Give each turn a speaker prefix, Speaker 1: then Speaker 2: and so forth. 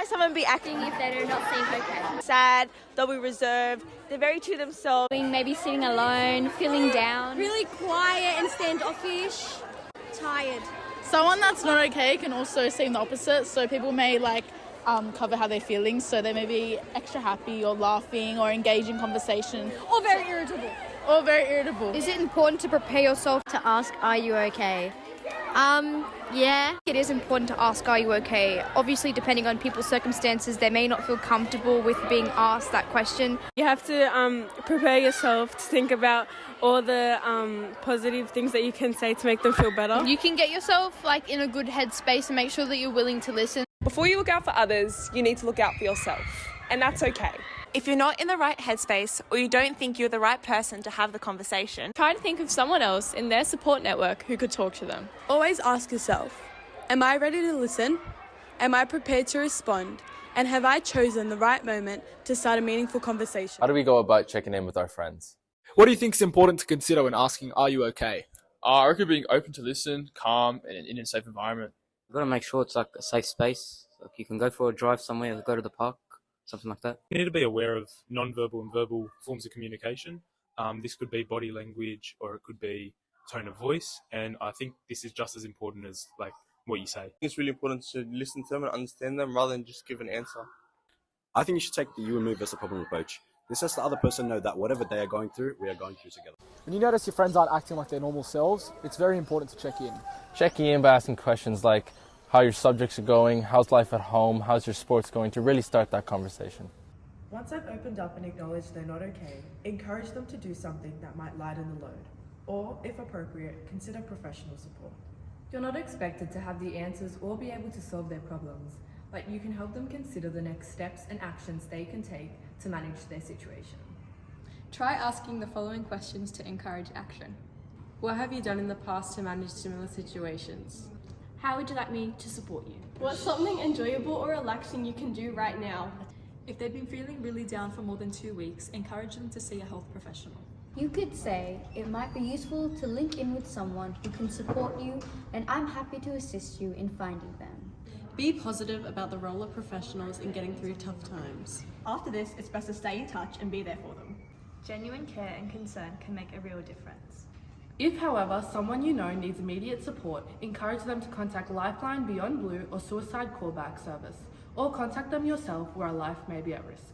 Speaker 1: someone be acting
Speaker 2: if they do not seem okay.
Speaker 1: sad, they'll be reserved, they're very to themselves.
Speaker 2: Maybe sitting alone, feeling down.
Speaker 3: Really quiet and standoffish. Tired.
Speaker 4: Someone that's not okay can also seem the opposite. So people may cover how they're feeling. So they may be extra happy or laughing or engage in conversation.
Speaker 3: Or very irritable.
Speaker 2: Is it important to prepare yourself to ask, are you okay? Yeah, it is important to ask, are you okay? Obviously, depending on people's circumstances, they may not feel comfortable with being asked that question.
Speaker 5: You have to prepare yourself to think about all the positive things that you can say to make them feel better.
Speaker 6: You can get yourself in a good headspace and make sure that you're willing to listen.
Speaker 7: Before you look out for others, you need to look out for yourself, and that's okay.
Speaker 8: If you're not in the right headspace or you don't think you're the right person to have the conversation,
Speaker 6: Try to think of someone else in their support network who could talk to them.
Speaker 9: Always ask yourself, am I ready to listen? Am I prepared to respond? And have I chosen the right moment to start a meaningful conversation?
Speaker 10: How do we go about checking in with our friends?
Speaker 11: What do you think is important to consider when asking, are you okay?
Speaker 12: I reckon being open to listen, calm, and in a safe environment.
Speaker 13: You've got to make sure it's a safe space. You can go for a drive somewhere, or go to the park, something like that.
Speaker 14: You need to be aware of non-verbal and verbal forms of communication. This could be body language or it could be tone of voice. And I think this is just as important as what you say.
Speaker 15: It's really important to listen to them and understand them rather than just give an answer.
Speaker 16: I think you should take the you and me versus problem approach. This lets the other person know that whatever they are going through, we are going through together.
Speaker 17: When you notice your friends aren't acting like their normal selves, it's very important to check in.
Speaker 10: Checking in by asking questions like how your subjects are going, how's life at home, how's your sports going, to really start that conversation.
Speaker 18: Once I've opened up and acknowledged they're not okay, encourage them to do something that might lighten the load. Or, if appropriate, consider professional support.
Speaker 19: You're not expected to have the answers or be able to solve their problems, but you can help them consider the next steps and actions they can take to manage their situation.
Speaker 20: Try asking the following questions to encourage action. What have you done in the past to manage similar situations?
Speaker 6: How would you like me to support you?
Speaker 9: What's something enjoyable or relaxing you can do right now?
Speaker 14: If they've been feeling really down for more than 2 weeks, encourage them to see a health professional.
Speaker 2: You could say, it might be useful to link in with someone who can support you, and I'm happy to assist you in finding them.
Speaker 20: Be positive about the role of professionals in getting through tough times.
Speaker 9: After this, it's best to stay in touch and be there for them.
Speaker 2: Genuine care and concern can make a real difference.
Speaker 19: If, however, someone you know needs immediate support, encourage them to contact Lifeline Beyond Blue or Suicide Callback Service, or contact them yourself where a life may be at risk.